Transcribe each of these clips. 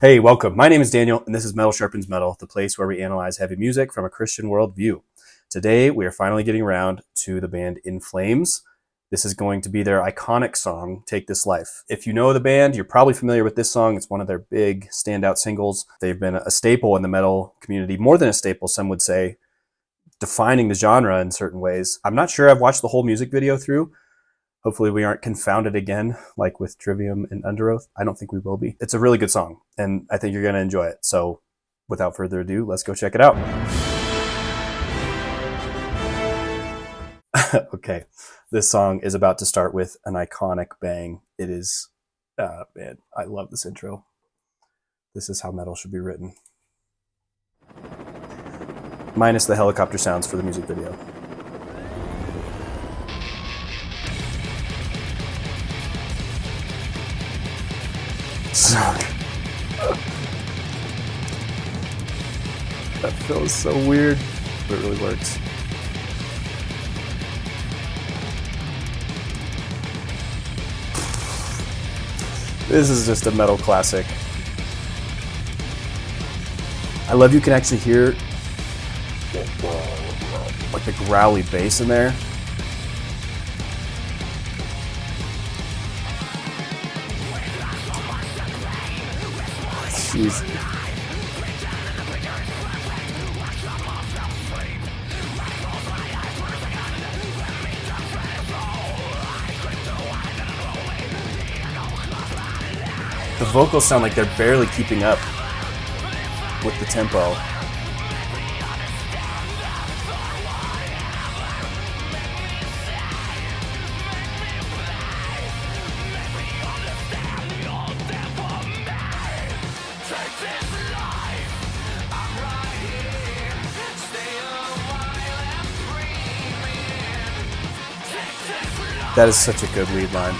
Hey, welcome. My name is Daniel, and this is Metal Sharpens Metal, the place where we analyze heavy music from a Christian worldview. Today, we are finally getting around to the band In Flames. This is going to be their iconic song, Take This Life. If you know the band, you're probably familiar with this song. It's one of their big standout singles. They've been a staple in the metal community, more than a staple, some would say, defining the genre in certain ways. I'm not sure I've watched the whole music video through. Hopefully we aren't confounded again, like with Trivium and Under Oath. I don't think we will be. It's a really good song, and I think you're going to enjoy it. So without further ado, let's go check it out. Okay, this song is about to start with an iconic bang. It is, man, I love this intro. This is how metal should be written. Minus the helicopter sounds for the music video. That feels so weird, but it really works. This is just a metal classic. I love you can actually hear like the growly bass in there. Jeez. The vocals sound like they're barely keeping up with the tempo. That is such a good lead line.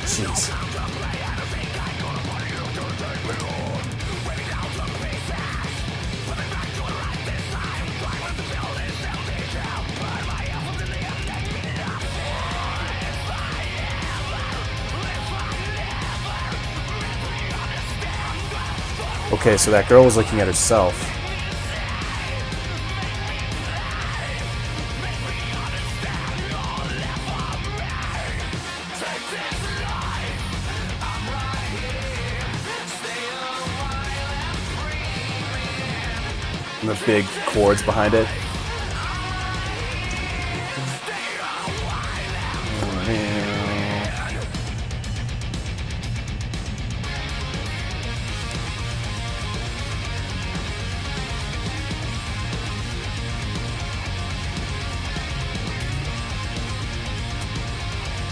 Jeez. Okay, so that girl was looking at herself. And the big chords behind it.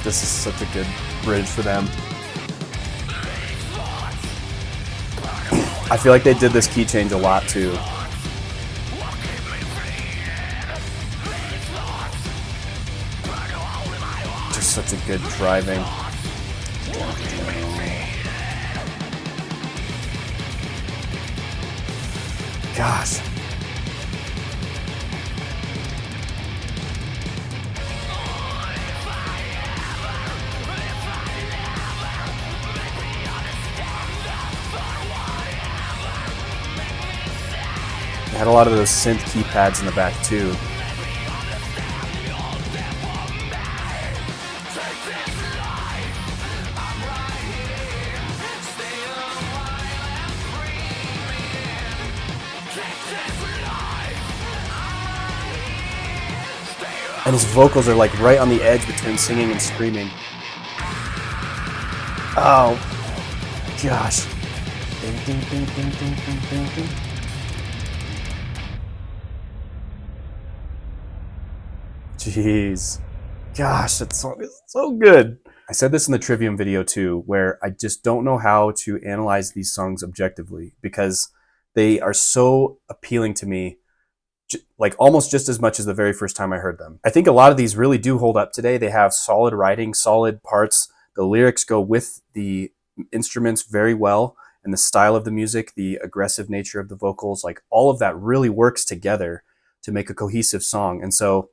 This is such a good bridge for them. I feel like they did this key change a lot too. Just such a good driving. Gosh. They had a lot of those synth keypads in the back too. And his vocals are like right on the edge between singing and screaming. Oh, gosh. Ding, ding, ding, ding, ding, ding, ding, ding. Jeez. Gosh, that song is so good. I said this in the Trivium video too, where I just don't know how to analyze these songs objectively because they are so appealing to me, like almost just as much as the very first time I heard them. I think a lot of these really do hold up today. They have solid writing, solid parts. The lyrics go with the instruments very well, and the style of the music, the aggressive nature of the vocals, like all of that really works together to make a cohesive song. And so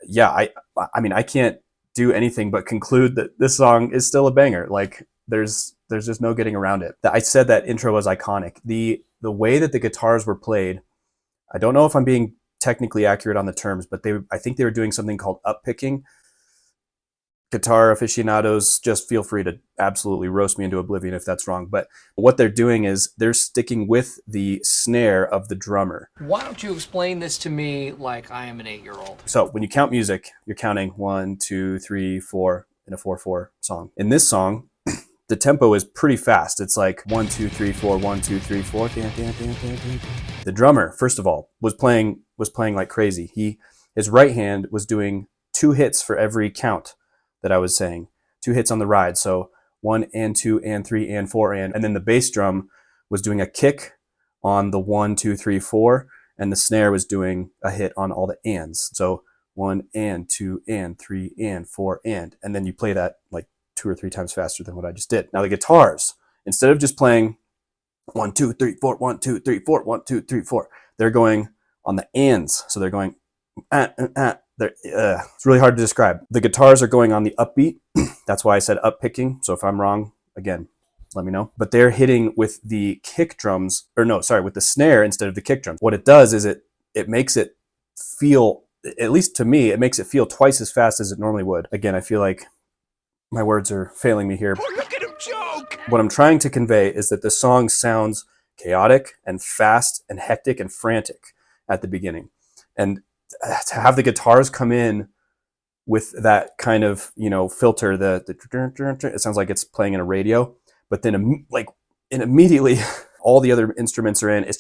yeah, I mean, I can't do anything but conclude that this song is still a banger. Like there's just no getting around it. I said that intro was iconic. The way that the guitars were played, I don't know if I'm being technically accurate on the terms, but I think they were doing something called up picking. Guitar aficionados, just feel free to absolutely roast me into oblivion if that's wrong. But what they're doing is they're sticking with the snare of the drummer. Why don't you explain this to me like I am an 8-year-old? So when you count music, you're counting 1, 2, 3, 4 in a 4/4 song. In this song, the tempo is pretty fast. It's like 1, 2, 3, 4, 1, 2, 3, 4. The drummer, first of all, was playing like crazy. His right hand was doing 2 hits for every count that I was saying. 2 hits on the ride. So 1 and 2 and 3 and 4 and then the bass drum was doing a kick on the 1, 2, 3, 4, and the snare was doing a hit on all the ands. So 1 and 2 and 3 and 4 and then you play that like 2 or 3 times faster than what I just did. Now the guitars, instead of just playing 1, 2, 3, 4, 1, 2, 3, 4, 1, 2, 3, 4, they're going on the ands. So they're going it's really hard to describe. The guitars are going on the upbeat. That's why I said up picking. So if I'm wrong, again, let me know. But they're hitting with the kick drums, or no, sorry, with the snare instead of the kick drum. What it does is it makes it feel, at least to me, it makes it feel twice as fast as it normally would. Again, I feel like my words are failing me here. Oh, look at him joke! What I'm trying to convey is that the song sounds chaotic and fast and hectic and frantic at the beginning. And to have the guitars come in with that kind of, filter, it sounds like it's playing in a radio, but then immediately all the other instruments are in, it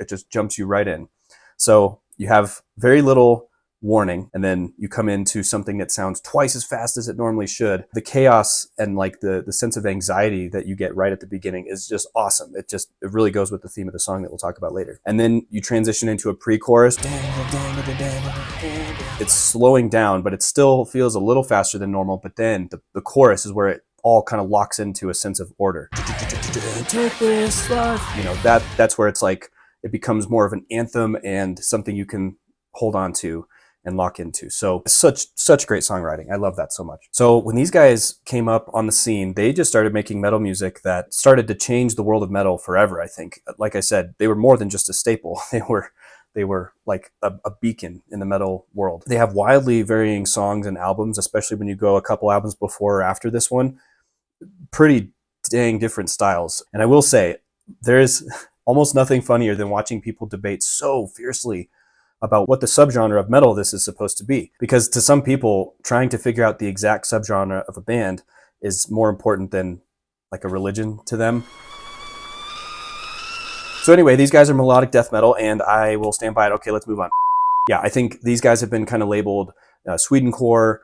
just jumps you right in. So you have very little warning, and then you come into something that sounds twice as fast as it normally should. The chaos and like the sense of anxiety that you get right at the beginning is just awesome. It really goes with the theme of the song that we'll talk about later. And then you transition into a pre-chorus. It's slowing down, but it still feels a little faster than normal. But then the chorus is where it all kind of locks into a sense of order. That's where it's like it becomes more of an anthem and something you can hold on to and lock into. So such great songwriting. I love that so much. So when these guys came up on the scene, they just started making metal music that started to change the world of metal forever, I think. Like I said, they were more than just a staple. They were like a beacon in the metal world. They have wildly varying songs and albums, especially when you go a couple albums before or after this one. Pretty dang different styles. And I will say, there is almost nothing funnier than watching people debate so fiercely about what the subgenre of metal this is supposed to be. Because to some people, trying to figure out the exact subgenre of a band is more important than like a religion to them. So anyway, these guys are melodic death metal, and I will stand by it. Okay, let's move on. Yeah, I think these guys have been kind of labeled Swedencore,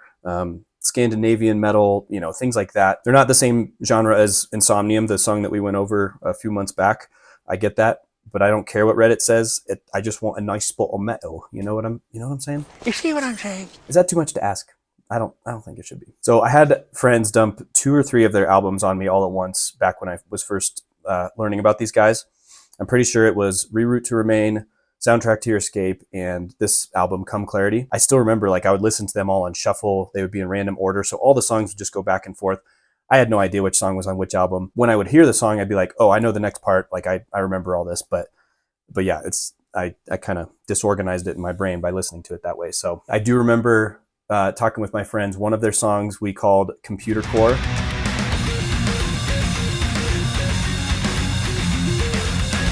Scandinavian metal, things like that. They're not the same genre as Insomnium, the song that we went over a few months back. I get that, but I don't care what Reddit says. I just want a nice spot of metal. You know what I'm saying? You see what I'm saying? Is that too much to ask? I don't think it should be. So I had friends dump 2 or 3 of their albums on me all at once back when I was first learning about these guys. I'm pretty sure it was Reroute to Remain, Soundtrack to Your Escape, and this album, Come Clarity. I still remember, I would listen to them all on shuffle. They would be in random order, so all the songs would just go back and forth. I had no idea which song was on which album. When I would hear the song, I'd be like, oh, I know the next part. I remember all this, but yeah, I kind of disorganized it in my brain by listening to it that way. So I do remember talking with my friends. One of their songs we called Computer Core.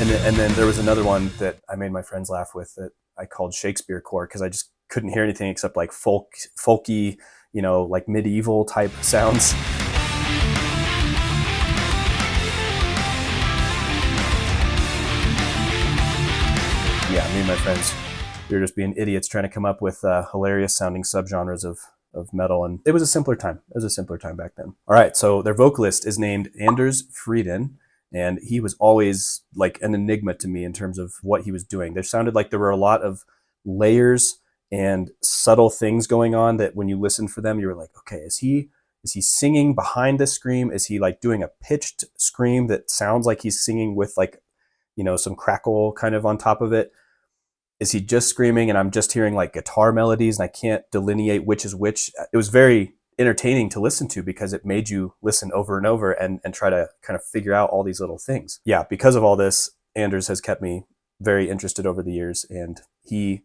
And then there was another one that I made my friends laugh with that I called Shakespeare Core, because I just couldn't hear anything except like folky, like medieval type sounds. Yeah, me and my friends, we were just being idiots trying to come up with hilarious sounding subgenres of metal, and it was a simpler time. It was a simpler time back then. All right, so their vocalist is named Anders Frieden, and he was always like an enigma to me in terms of what he was doing. There sounded like there were a lot of layers and subtle things going on that when you listened for them, you were like, okay, is he singing behind this scream? Is he like doing a pitched scream that sounds like he's singing with like, some crackle kind of on top of it? Is he just screaming and I'm just hearing like guitar melodies and I can't delineate which is which? It was very entertaining to listen to because it made you listen over and over and try to kind of figure out all these little things. Yeah, because of all this, Anders has kept me very interested over the years, and he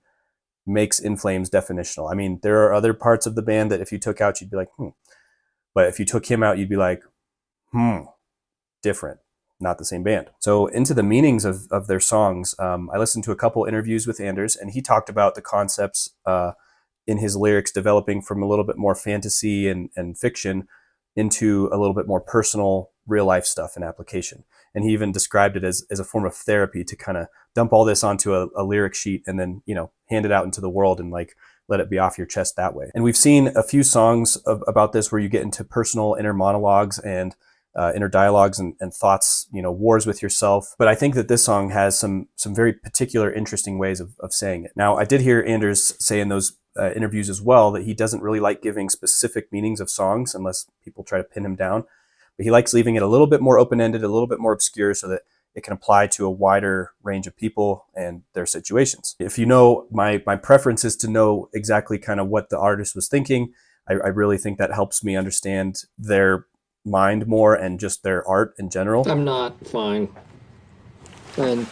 makes In Flames definitional. I mean, there are other parts of the band that if you took out, you'd be like, But if you took him out, you'd be like, different, not the same band. So into the meanings of their songs, I listened to a couple interviews with Anders, and he talked about the concepts in his lyrics developing from a little bit more fantasy and fiction into a little bit more personal, real life stuff and application. And he even described it as a form of therapy to kind of dump all this onto a lyric sheet and then, hand it out into the world and like let it be off your chest that way. And we've seen a few songs about this where you get into personal inner monologues and inner dialogues and thoughts, wars with yourself. But I think that this song has some very particular, interesting ways of saying it. Now, I did hear Anders say in those interviews as well that he doesn't really like giving specific meanings of songs unless people try to pin him down. But he likes leaving it a little bit more open-ended, a little bit more obscure so that it can apply to a wider range of people and their situations. If you know, my preference is to know exactly kind of what the artist was thinking. I really think that helps me understand their mind more and just their art in general. I'm not fine. And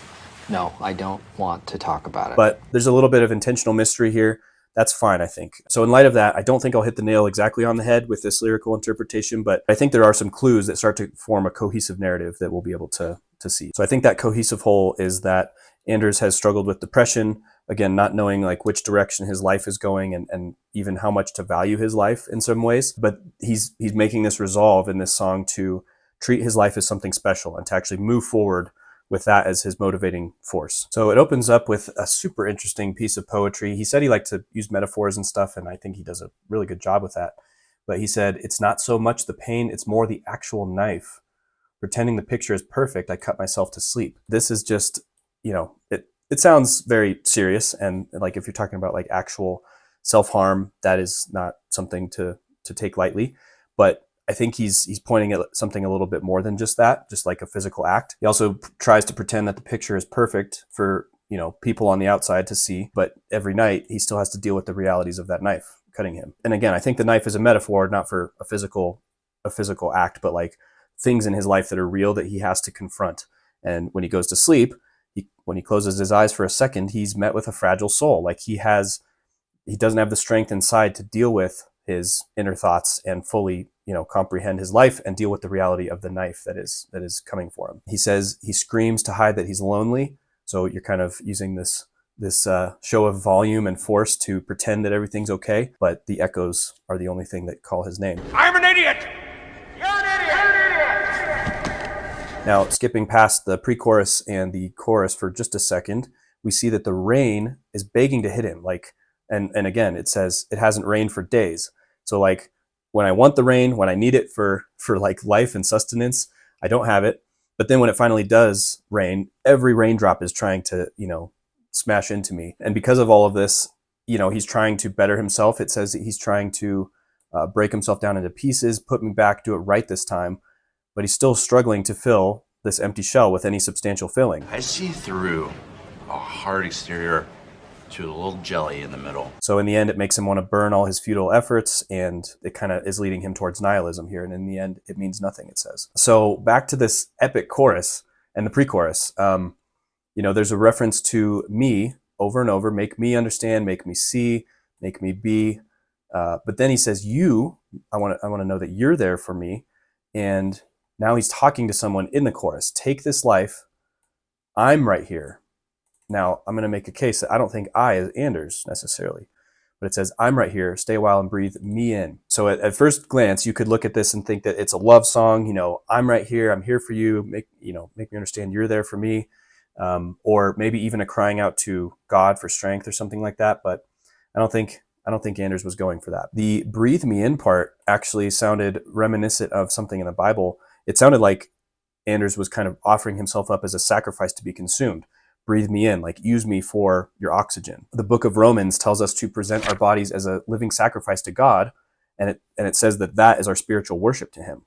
no, I don't want to talk about it. But there's a little bit of intentional mystery here. That's fine, I think. So in light of that, I don't think I'll hit the nail exactly on the head with this lyrical interpretation, but I think there are some clues that start to form a cohesive narrative that we'll be able to see. So I think that cohesive whole is that Anders has struggled with depression, again, not knowing like which direction his life is going and even how much to value his life in some ways. But he's making this resolve in this song to treat his life as something special and to actually move forward with that as his motivating force. So it opens up with a super interesting piece of poetry. He said he liked to use metaphors and stuff, and I think he does a really good job with that. But he said, "It's not so much the pain, it's more the actual knife. Pretending the picture is perfect, I cut myself to sleep." This is just, it sounds very serious. And like if you're talking about like actual self-harm, that is not something to take lightly. But I think he's pointing at something a little bit more than just that, just like a physical act. He also tries to pretend that the picture is perfect for, people on the outside to see, but every night he still has to deal with the realities of that knife cutting him. And again, I think the knife is a metaphor, not for a physical act, but like things in his life that are real that he has to confront. And when he goes to sleep, when he closes his eyes for a second, he's met with a fragile soul. Like he doesn't have the strength inside to deal with his inner thoughts and fully, comprehend his life and deal with the reality of the knife that is coming for him. He says he screams to hide that he's lonely. So you're kind of using this show of volume and force to pretend that everything's okay, but the echoes are the only thing that call his name. I'm an idiot! You're an idiot! You're an idiot! Now, skipping past the pre-chorus and the chorus for just a second, we see that the rain is begging to hit him. And again, it says it hasn't rained for days. So like when I want the rain, when I need it for like life and sustenance, I don't have it. But then when it finally does rain, every raindrop is trying to, smash into me. And because of all of this, he's trying to better himself. It says that he's trying to break himself down into pieces, put me back, do it right this time. But he's still struggling to fill this empty shell with any substantial filling. I see through a hard exterior to a little jelly in the middle. So in the end, it makes him want to burn all his futile efforts, and it kind of is leading him towards nihilism here. And in the end, it means nothing, it says. So back to this epic chorus and the pre-chorus. There's a reference to me over and over. Make me understand, make me see, make me be. But then he says, I want to know that you're there for me. And now he's talking to someone in the chorus. Take this life. I'm right here. Now, I'm going to make a case that I don't think I is Anders necessarily, but it says, I'm right here, stay a while and breathe me in. So at first glance, you could look at this and think that it's a love song, I'm right here, I'm here for you, make me understand you're there for me, or maybe even a crying out to God for strength or something like that, but I don't think Anders was going for that. The breathe me in part actually sounded reminiscent of something in the Bible. It sounded like Anders was kind of offering himself up as a sacrifice to be consumed. Breathe me in, like use me for your oxygen. The book of Romans tells us to present our bodies as a living sacrifice to God, and it says that is our spiritual worship to him.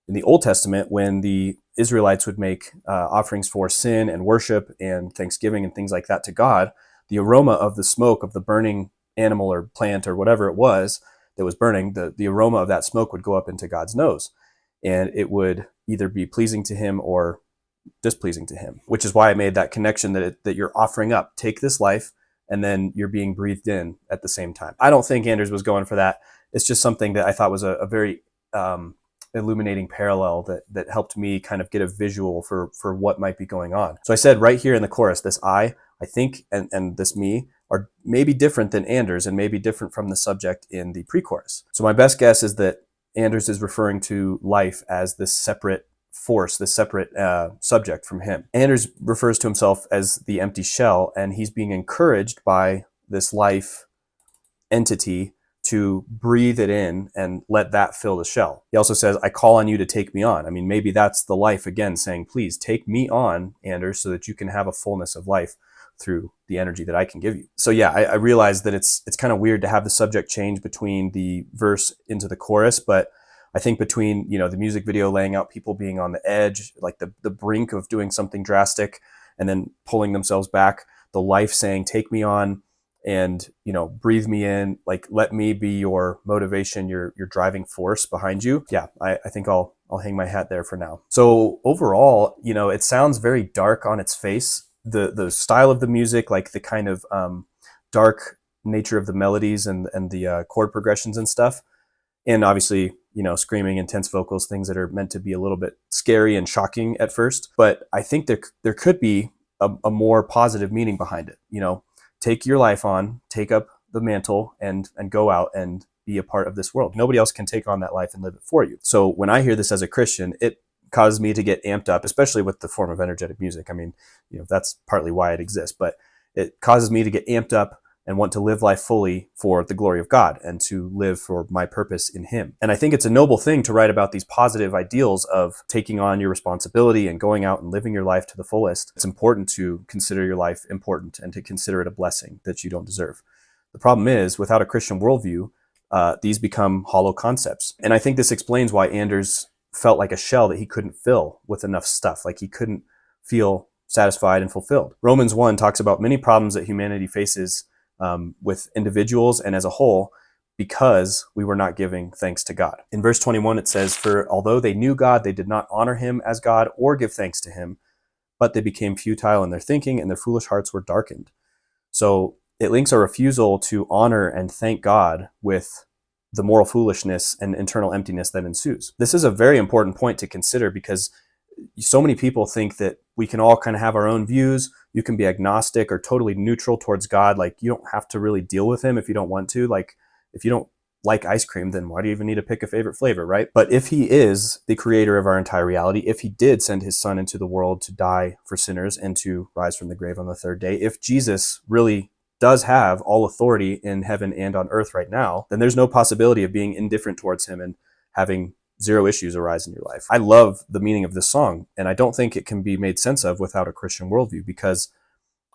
In the Old Testament, when the Israelites would make offerings for sin and worship and thanksgiving and things like that to God, the aroma of the smoke of the burning animal or plant or whatever it was that was burning, the aroma of that smoke would go up into God's nose, and it would either be pleasing to him or displeasing to him, which is why I made that connection that you're offering up, take this life, and then you're being breathed in at the same time. I don't think Anders was going for that. It's just something that I thought was a very illuminating parallel that helped me kind of get a visual for what might be going on. So I said right here in the chorus, this I think, and this me are maybe different than Anders and maybe different from the subject in the pre-chorus. So my best guess is that Anders is referring to life as this separate force, this separate subject from him. Anders refers to himself as the empty shell, and he's being encouraged by this life entity to breathe it in and let that fill the shell. He also says, I call on you to take me on. I mean, maybe that's the life again saying, please take me on, Anders, so that you can have a fullness of life through the energy that I can give you. So yeah, I realize that it's kind of weird to have the subject change between the verse into the chorus, but I think between, the music video laying out people being on the edge, like the brink of doing something drastic and then pulling themselves back, the life saying, take me on and, breathe me in, like, let me be your motivation, your driving force behind you. Yeah, I think I'll hang my hat there for now. So overall, it sounds very dark on its face. The style of the music, like the kind of dark nature of the melodies and the chord progressions and stuff. And obviously, screaming, intense vocals, things that are meant to be a little bit scary and shocking at first. But I think there could be a more positive meaning behind it. Take your life on, take up the mantle and go out and be a part of this world. Nobody else can take on that life and live it for you. So when I hear this as a Christian, it causes me to get amped up, especially with the form of energetic music. I mean, that's partly why it exists, but it causes me to get amped up and want to live life fully for the glory of God and to live for my purpose in him. And I think it's a noble thing to write about these positive ideals of taking on your responsibility and going out and living your life to the fullest. It's important to consider your life important and to consider it a blessing that you don't deserve. The problem is, without a Christian worldview, these become hollow concepts. And I think this explains why Anders felt like a shell that he couldn't fill with enough stuff, like he couldn't feel satisfied and fulfilled. Romans 1 talks about many problems that humanity faces with individuals and as a whole, because we were not giving thanks to God. In verse 21, it says, for although they knew God, they did not honor him as God or give thanks to him, but they became futile in their thinking and their foolish hearts were darkened. So it links a refusal to honor and thank God with the moral foolishness and internal emptiness that ensues. This is a very important point to consider because so many people think that we can all kind of have our own views. You can be agnostic or totally neutral towards God. Like, you don't have to really deal with him if you don't want to. Like, if you don't like ice cream, then why do you even need to pick a favorite flavor, right? But if he is the creator of our entire reality, if he did send his son into the world to die for sinners and to rise from the grave on the third day, if Jesus really does have all authority in heaven and on earth right now, then there's no possibility of being indifferent towards him and having zero issues arise in your life. I love the meaning of this song, and I don't think it can be made sense of without a Christian worldview, because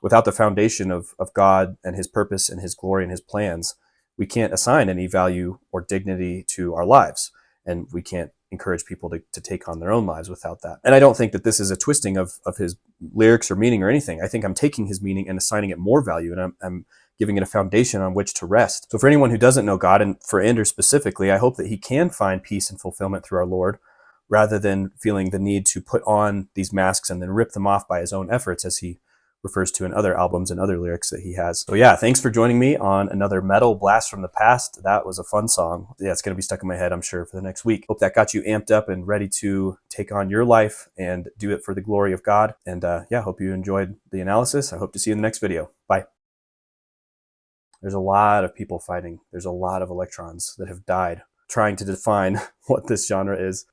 without the foundation of God and his purpose and his glory and his plans, we can't assign any value or dignity to our lives, and we can't encourage people to take on their own lives without that. And I don't think that this is a twisting of his lyrics or meaning or anything. I think I'm taking his meaning and assigning it more value, and I'm giving it a foundation on which to rest. So for anyone who doesn't know God, and for Anders specifically, I hope that he can find peace and fulfillment through our Lord, rather than feeling the need to put on these masks and then rip them off by his own efforts, as he refers to in other albums and other lyrics that he has. So yeah, thanks for joining me on another metal blast from the past. That was a fun song. Yeah, it's going to be stuck in my head, I'm sure, for the next week. Hope that got you amped up and ready to take on your life and do it for the glory of God. And yeah, hope you enjoyed the analysis. I hope to see you in the next video. Bye. There's a lot of people fighting. There's a lot of electrons that have died trying to define what this genre is.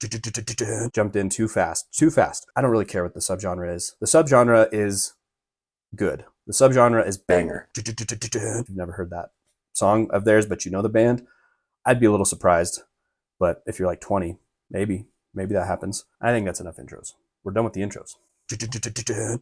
Jumped in too fast. Too fast. I don't really care what the subgenre is. The subgenre is good. The subgenre is banger. If you've never heard that song of theirs, but you know the band, I'd be a little surprised. But if you're like 20, maybe that happens. I think that's enough intros. We're done with the intros.